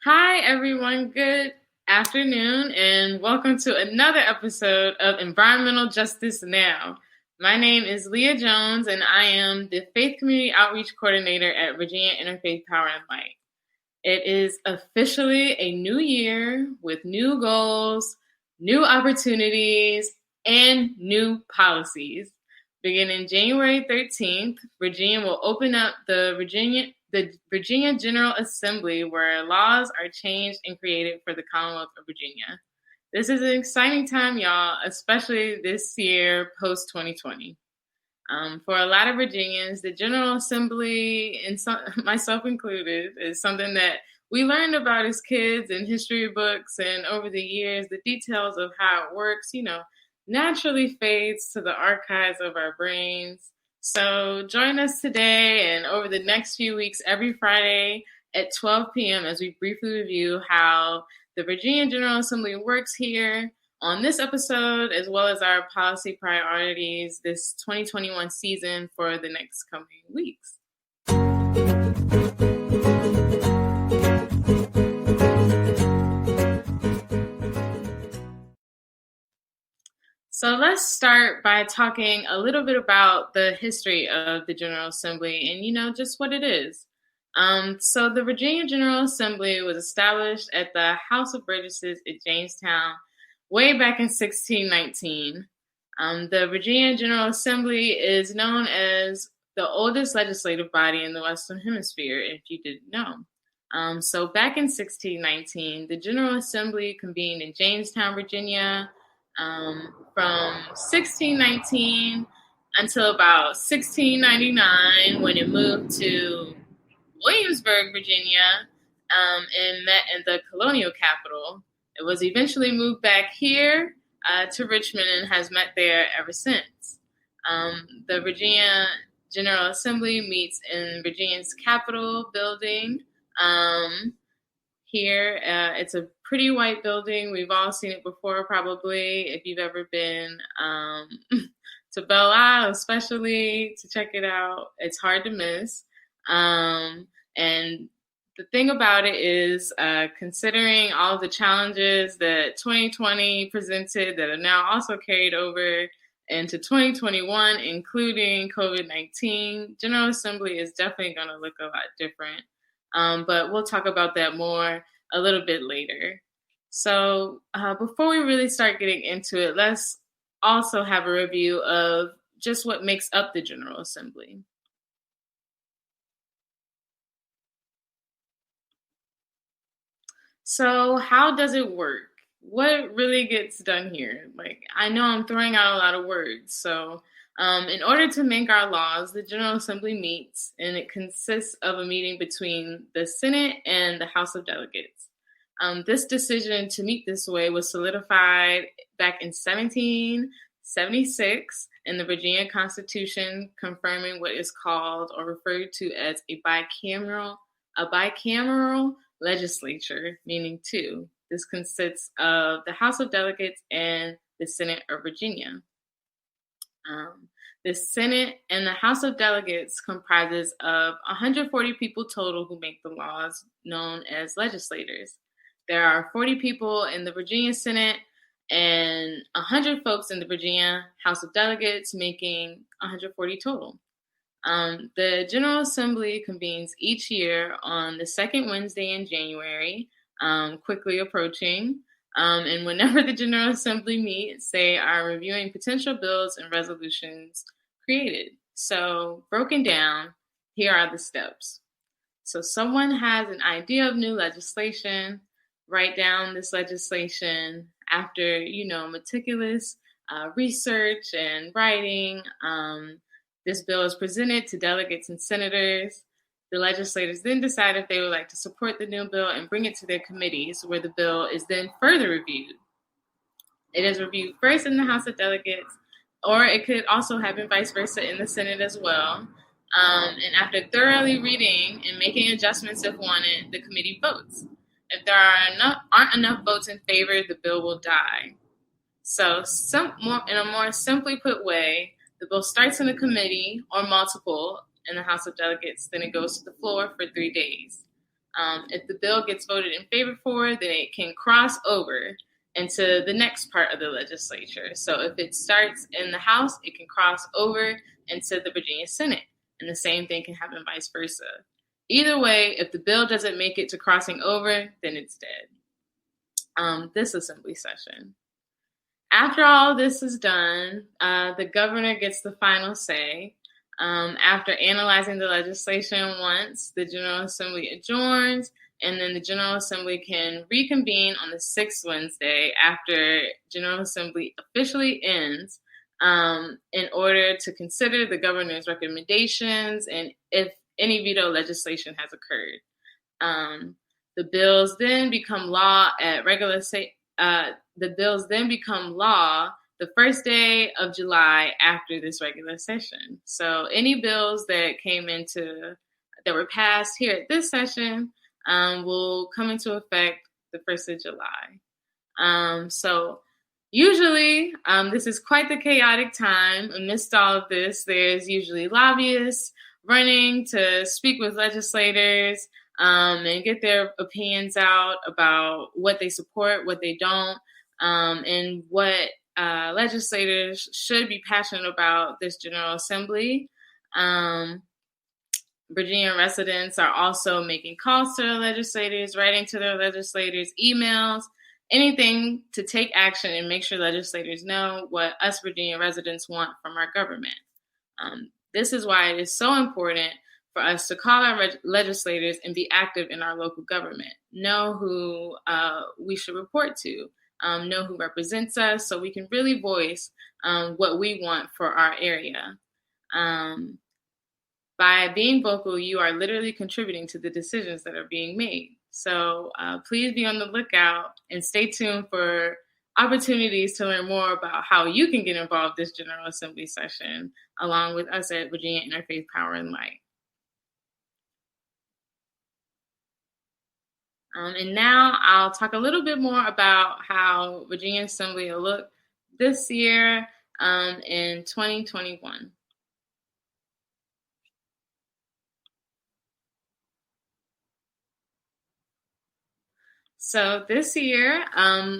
Hi, everyone. Good afternoon, and welcome to another episode of Environmental Justice Now. My name is Leah Jones, and I am the Faith Community Outreach Coordinator at Virginia Interfaith Power and Light. It is officially a new year with new goals, new opportunities, and new policies. Beginning January 13th, Virginia will open up the Virginia General Assembly, where laws are changed and created for the Commonwealth of Virginia. This is an exciting time, y'all, especially this year post-2020. For a lot of Virginians, the General Assembly, and myself included, is something that we learned about as kids in history books, and over the years, the details of how it works, naturally fades to the archives of our brains. So join us today and over the next few weeks, every Friday at 12 p.m. as we briefly review how the Virginia General Assembly works here on this episode, as well as our policy priorities this 2021 season for the next coming weeks. So let's start by talking a little bit about the history of the General Assembly and, just what it is. So the Virginia General Assembly was established at the House of Burgesses at Jamestown way back in 1619. The Virginia General Assembly is known as the oldest legislative body in the Western Hemisphere, if you didn't know. So back in 1619, the General Assembly convened in Jamestown, Virginia, from 1619 until about 1699, when it moved to Williamsburg, Virginia, and met in the colonial capital. It was eventually moved back here to Richmond and has met there ever since. The Virginia General Assembly meets in Virginia's Capitol building. Here, it's a pretty white building. We've all seen it before, probably, if you've ever been to Belle Isle, especially, to check it out. It's hard to miss. And the thing about it is, considering all the challenges that 2020 presented that are now also carried over into 2021, including COVID-19, General Assembly is definitely going to look a lot different. But we'll talk about that more a little bit later. So before we really start getting into it, let's also have a review of just what makes up the General Assembly. So how does it work? What really gets done here? I know I'm throwing out a lot of words. So in order to make our laws, the General Assembly meets, and it consists of a meeting between the Senate and the House of Delegates. This decision to meet this way was solidified back in 1776 in the Virginia Constitution, confirming what is called or referred to as a bicameral legislature, meaning two. This consists of the House of Delegates and the Senate of Virginia. The Senate and the House of Delegates comprises of 140 people total who make the laws, known as legislators. There are 40 people in the Virginia Senate and 100 folks in the Virginia House of Delegates, making 140 total. The General Assembly convenes each year on the second Wednesday in January, quickly approaching. And whenever the General Assembly meets, they are reviewing potential bills and resolutions created. So, broken down, here are the steps. So someone has an idea of new legislation, write down this legislation after, meticulous research and writing. This bill is presented to delegates and senators. The legislators then decide if they would like to support the new bill and bring it to their committees, where the bill is then further reviewed. It is reviewed first in the House of Delegates, or it could also happen vice versa in the Senate as well. And after thoroughly reading and making adjustments if wanted, the committee votes. If there aren't enough votes in favor, the bill will die. So in a more simply put way, the bill starts in a committee or multiple in the House of Delegates, then it goes to the floor for 3 days. If the bill gets voted in favor for, then it can cross over into the next part of the legislature. So if it starts in the House, it can cross over into the Virginia Senate, and the same thing can happen vice versa. Either way, if the bill doesn't make it to crossing over, then it's dead. This assembly session. After all this is done, the governor gets the final say. After analyzing the legislation once, the General Assembly adjourns, and then the General Assembly can reconvene on the sixth Wednesday after General Assembly officially ends in order to consider the governor's recommendations and if any veto legislation has occurred. The bills then become law at the bills then become law the first day of July after this regular session. So any bills that were passed here at this session will come into effect the 1st of July. So usually this is quite the chaotic time. Amidst all of this, there's usually lobbyists running to speak with legislators and get their opinions out about what they support, what they don't, and what legislators should be passionate about this General Assembly. Virginia residents are also making calls to their legislators, writing to their legislators, emails, anything to take action and make sure legislators know what us Virginia residents want from our government. This is why it is so important for us to call our legislators and be active in our local government. Know who we should report to. Know who represents us so we can really voice what we want for our area. By being vocal, you are literally contributing to the decisions that are being made. So please be on the lookout and stay tuned for opportunities to learn more about how you can get involved in this General Assembly session, along with us at Virginia Interfaith Power and Light. And now I'll talk a little bit more about how Virginia Assembly will look this year in 2021. So this year,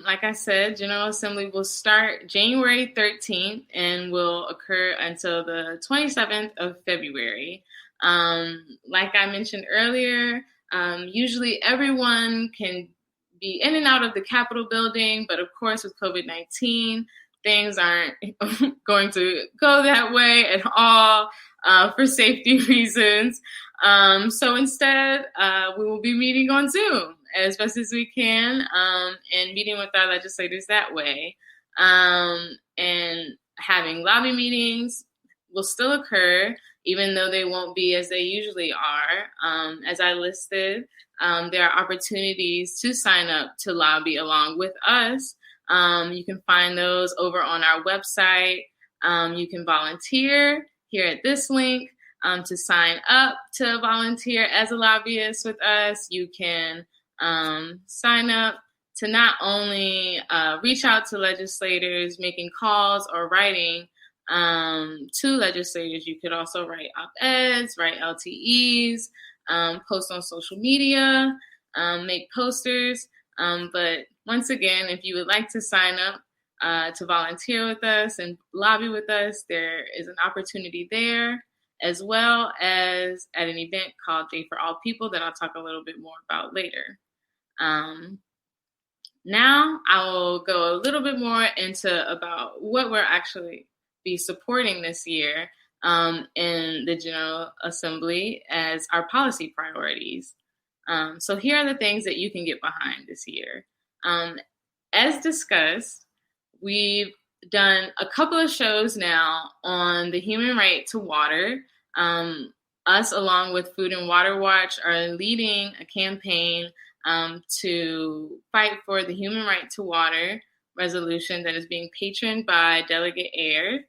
like I said, General Assembly will start January 13th and will occur until the 27th of February. Like I mentioned earlier, usually everyone can be in and out of the Capitol building, but of course with COVID-19, things aren't going to go that way at all for safety reasons. So instead, we will be meeting on Zoom as best as we can and meeting with our legislators that way. And having lobby meetings will still occur, even though they won't be as they usually are. As I listed, there are opportunities to sign up to lobby along with us. You can find those over on our website. You can volunteer here at this link to sign up to volunteer as a lobbyist with us. You can sign up to not only reach out to legislators, making calls or writing to legislators. You could also write op-eds, write LTEs, post on social media, make posters. But once again, if you would like to sign up to volunteer with us and lobby with us, there is an opportunity there, as well as at an event called Day for All People that I'll talk a little bit more about later. Now I will go a little bit more into about what we're actually be supporting this year in the General Assembly as our policy priorities. So here are the things that you can get behind this year. As discussed, we've done a couple of shows now on the human right to water. Us, along with Food and Water Watch, are leading a campaign to fight for the human right to water resolution that is being patroned by Delegate Ayer.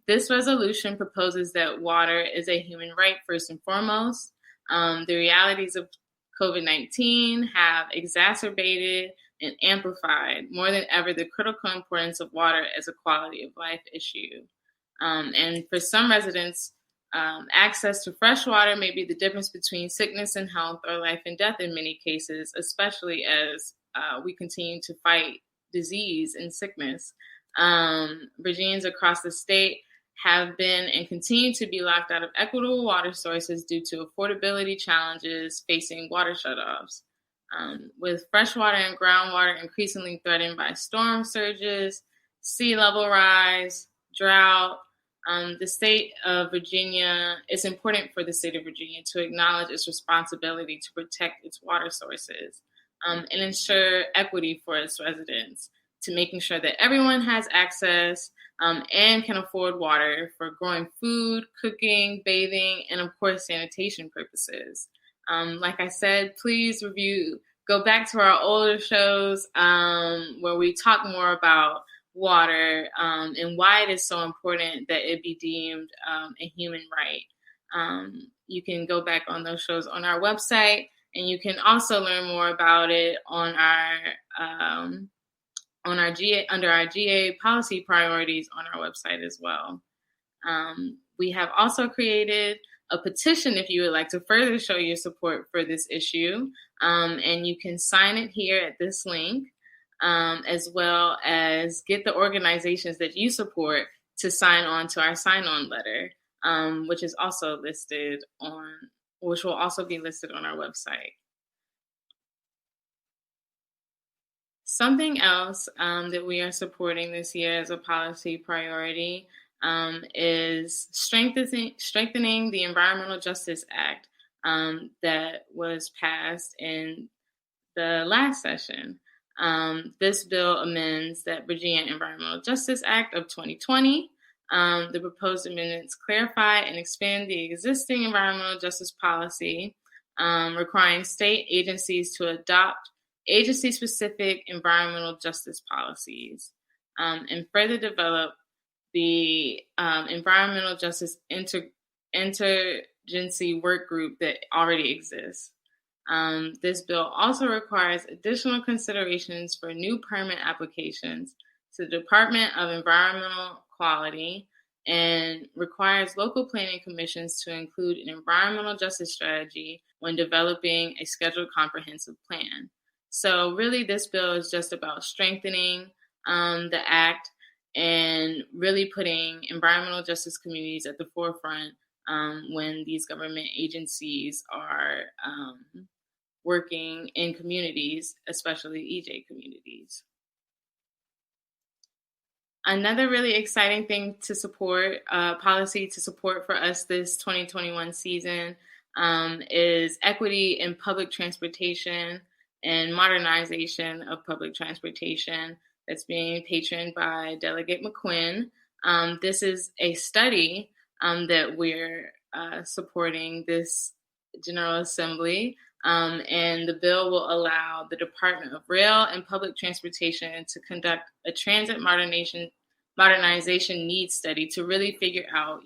This resolution proposes that water is a human right first and foremost. The realities of COVID-19 have exacerbated and amplified more than ever the critical importance of water as a quality of life issue. And for some residents Access to fresh water may be the difference between sickness and health or life and death in many cases, especially as we continue to fight disease and sickness. Virginians across the state have been and continue to be locked out of equitable water sources due to affordability challenges facing water shutoffs. With freshwater and groundwater increasingly threatened by storm surges, sea level rise, drought, the state of Virginia, it's important for the state of Virginia to acknowledge its responsibility to protect its water sources and ensure equity for its residents, to making sure that everyone has access and can afford water for growing food, cooking, bathing, and of course, sanitation purposes. Like I said, please go back to our older shows where we talk more about water and why it is so important that it be deemed a human right. You can go back on those shows on our website, and you can also learn more about it on our GA under our GA policy priorities on our website as well. We have also created a petition if you would like to further show your support for this issue, and you can sign it here at this link. As well as get the organizations that you support to sign on to our sign-on letter, which will also be listed on our website. Something else that we are supporting this year as a policy priority is strengthening the Environmental Justice Act that was passed in the last session. This bill amends that Virginia Environmental Justice Act of 2020. The proposed amendments clarify and expand the existing environmental justice policy, requiring state agencies to adopt agency-specific environmental justice policies, and further develop the environmental justice interagency work group that already exists. This bill also requires additional considerations for new permit applications to the Department of Environmental Quality and requires local planning commissions to include an environmental justice strategy when developing a scheduled comprehensive plan. So really, this bill is just about strengthening the act and really putting environmental justice communities at the forefront when these government agencies are working in communities, especially EJ communities. Another really exciting thing to support, policy to support for us this 2021 season is equity in public transportation and modernization of public transportation that's being patroned by Delegate McQuinn. This is a study that we're supporting this General Assembly. And the bill will allow the Department of Rail and Public Transportation to conduct a transit modernization needs study to really figure out,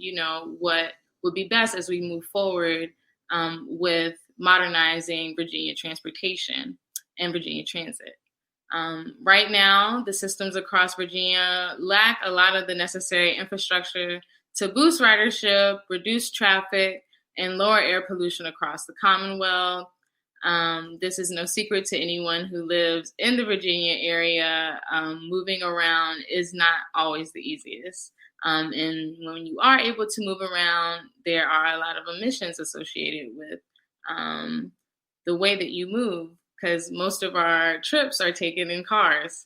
what would be best as we move forward with modernizing Virginia transportation and Virginia transit. Right now, the systems across Virginia lack a lot of the necessary infrastructure to boost ridership, reduce traffic, and lower air pollution across the Commonwealth. This is no secret to anyone who lives in the Virginia area. Moving around is not always the easiest. And when you are able to move around, there are a lot of emissions associated with the way that you move, because most of our trips are taken in cars,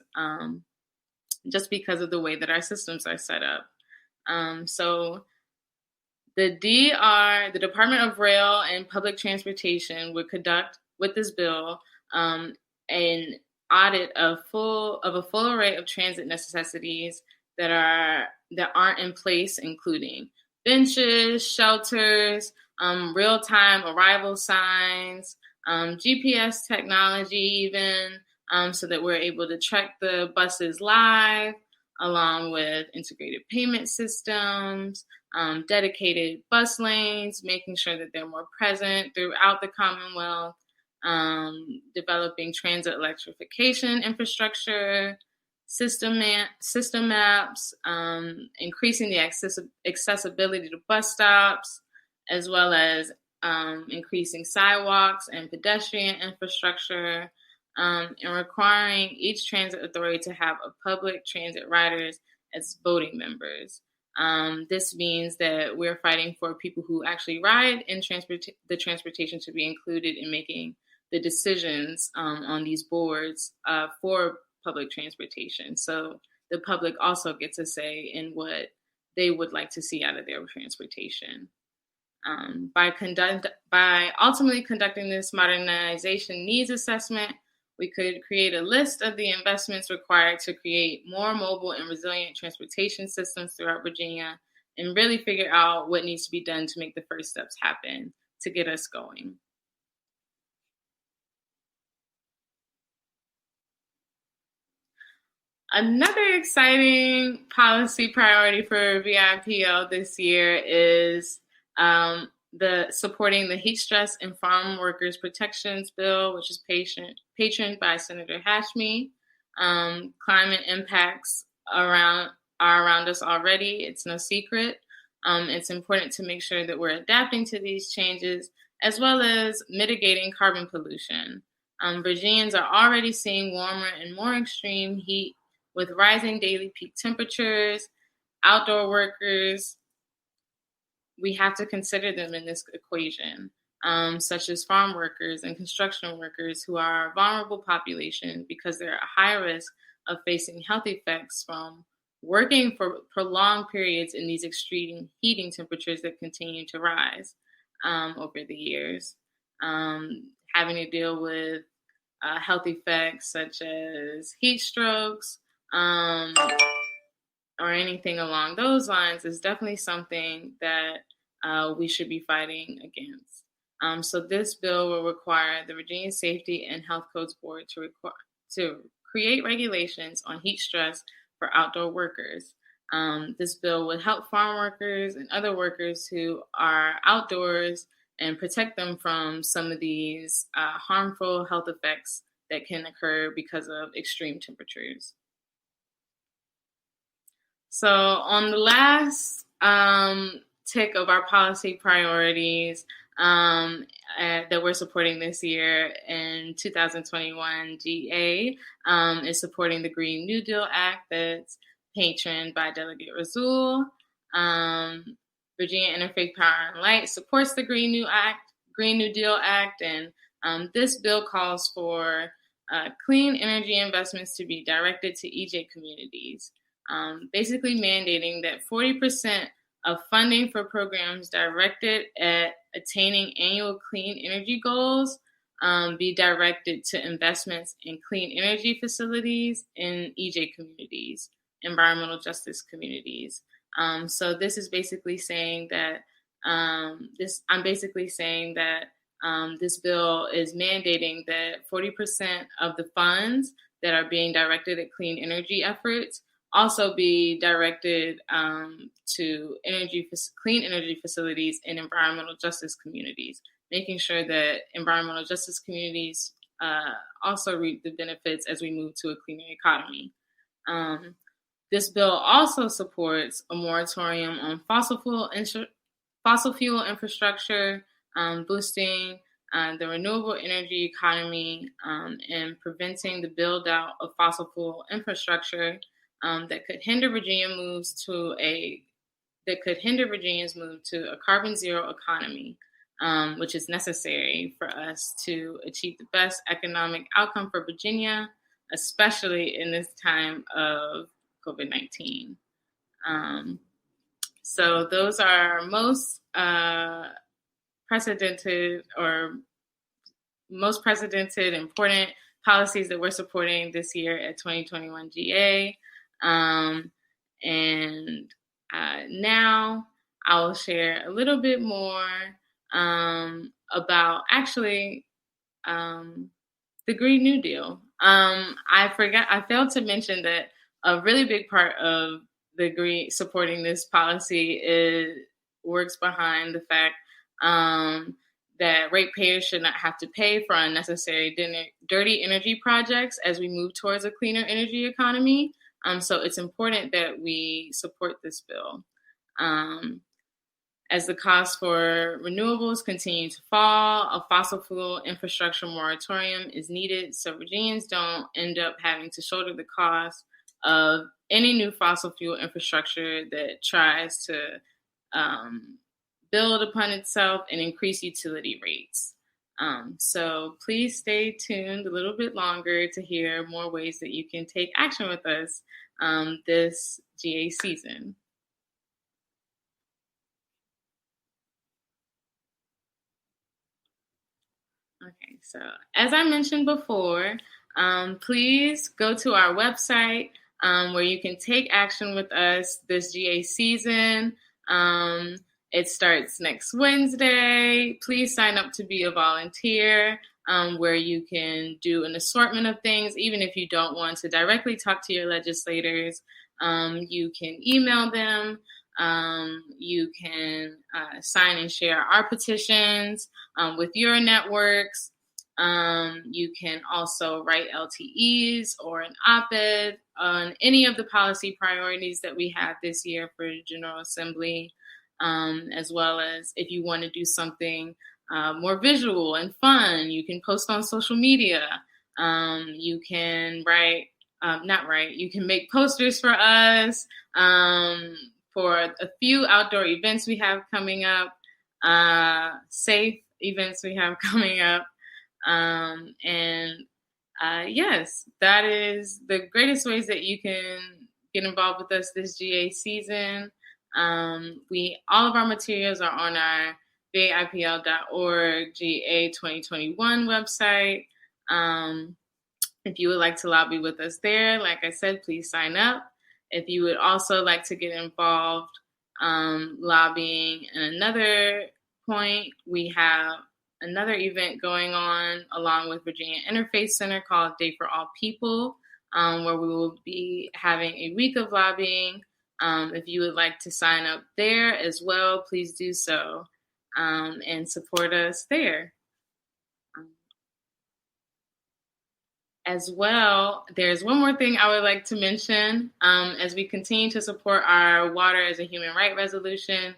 just because of the way that our systems are set up. So the Department of Rail and Public Transportation would conduct with this bill an audit of a full array of transit necessities that aren't in place, including benches, shelters, real-time arrival signs, GPS technology even, so that we're able to track the buses live, along with integrated payment systems, dedicated bus lanes, making sure that they're more present throughout the Commonwealth, developing transit electrification infrastructure, system maps, increasing the accessibility to bus stops, as well as increasing sidewalks and pedestrian infrastructure, and requiring each transit authority to have a public transit riders as voting members. This means that we're fighting for people who actually ride in the transportation to be included in making the decisions on these boards for public transportation. So the public also gets a say in what they would like to see out of their transportation. By ultimately conducting this modernization needs assessment, we could create a list of the investments required to create more mobile and resilient transportation systems throughout Virginia, and really figure out what needs to be done to make the first steps happen to get us going. Another exciting policy priority for VAIPL this year is the supporting the Heat Stress and Farm Workers Protections Bill, which is patroned by Senator Hashmi. Climate impacts are around us already. It's no secret. It's important to make sure that we're adapting to these changes, as well as mitigating carbon pollution. Virginians are already seeing warmer and more extreme heat with rising daily peak temperatures. Outdoor workers, we have to consider them in this equation, such as farm workers and construction workers, who are a vulnerable population because they're at high risk of facing health effects from working for prolonged periods in these extreme heating temperatures that continue to rise over the years, having to deal with health effects such as heat strokes, or anything along those lines is definitely something that we should be fighting against. So this bill will require the Virginia Safety and Health Codes Board to create regulations on heat stress for outdoor workers. This bill would help farm workers and other workers who are outdoors and protect them from some of these harmful health effects that can occur because of extreme temperatures. So on the last tick of our policy priorities that we're supporting this year in 2021, GA is supporting the Green New Deal Act that's patroned by Delegate Rasul. Virginia Interfaith Power and Light supports the Green New Deal Act, and this bill calls for clean energy investments to be directed to EJ communities. Basically mandating that 40% of funding for programs directed at attaining annual clean energy goals be directed to investments in clean energy facilities in EJ communities, environmental justice communities. So this is basically saying that this bill is mandating that 40% of the funds that are being directed at clean energy efforts also be directed to clean energy facilities in environmental justice communities, making sure that environmental justice communities also reap the benefits as we move to a cleaner economy. This bill also supports a moratorium on fossil fuel infrastructure, boosting the renewable energy economy, and preventing the build out of fossil fuel infrastructure that could hinder Virginians' move to a carbon zero economy, which is necessary for us to achieve the best economic outcome for Virginia, especially in this time of COVID-19. So those are most precedented important policies that we're supporting this year at 2021 GA. Now I will share a little bit more about actually the Green New Deal. I failed to mention that a really big part of the supporting this policy works behind the fact that ratepayers should not have to pay for unnecessary dirty energy projects as we move towards a cleaner energy economy. So it's important that we support this bill. As the cost for renewables continue to fall, a fossil fuel infrastructure moratorium is needed so Virginians don't end up having to shoulder the cost of any new fossil fuel infrastructure that tries to build upon itself and increase utility rates. So please stay tuned a little bit longer to hear more ways that you can take action with us this GA season. Okay, so as I mentioned before, please go to our website where you can take action with us this GA season. It starts next Wednesday. Please sign up to be a volunteer where you can do an assortment of things. Even if you don't want to directly talk to your legislators, you can email them. You can sign and share our petitions with your networks. You can also write LTEs or an op-ed on any of the policy priorities that we have this year for General Assembly, as well as if you want to do something more visual and fun, you can post on social media. You can you can make posters for us for a few outdoor events we have coming up, safe events we have coming up. Yes, that is the greatest ways that you can get involved with us this GA season. All of our materials are on our VAIPL.org GA 2021 website. If you would like to lobby with us there, like I said, please sign up. If you would also like to get involved lobbying in another point, we have another event going on along with Virginia Interfaith Center called Day for All People, where we will be having a week of lobbying. If you would like to sign up there as well, please do so and support us there. As well, there's one more thing I would like to mention. As we continue to support our Water as a Human Right resolution,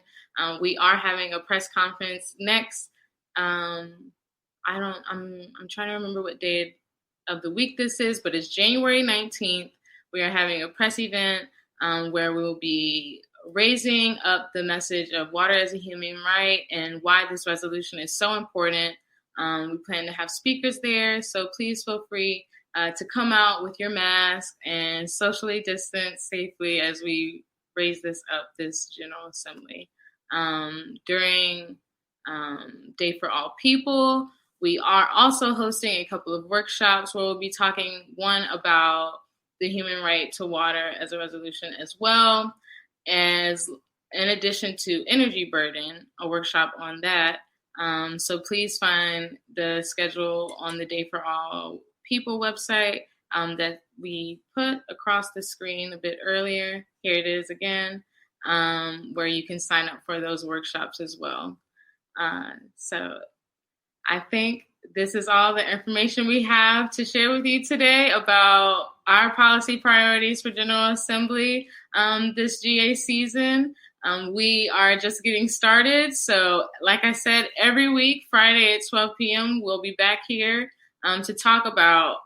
we are having a press conference next. I'm trying to remember what day of the week this is, but it's January 19th. We are having a press event where we will be raising up the message of water as a human right and why this resolution is so important. We plan to have speakers there, so please feel free to come out with your mask and socially distance safely as we raise this up this General Assembly. During Day for All People, we are also hosting a couple of workshops where we'll be talking, one about the human right to water as a resolution, as well as in addition to energy burden, a workshop on that. So please find the schedule on the Day for All People website that we put across the screen a bit earlier. Here it is again, where you can sign up for those workshops as well. So I think this is all the information we have to share with you today about our policy priorities for General Assembly this GA season. We are just getting started. So like I said, every week, Friday at 12 p.m., we'll be back here to talk about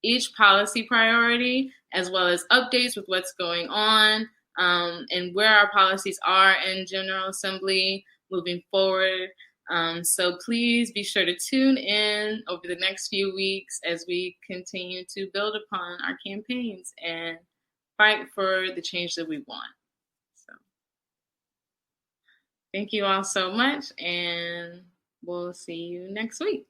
each policy priority, as well as updates with what's going on and where our policies are in General Assembly moving forward. So please be sure to tune in over the next few weeks as we continue to build upon our campaigns and fight for the change that we want. So thank you all so much, and we'll see you next week.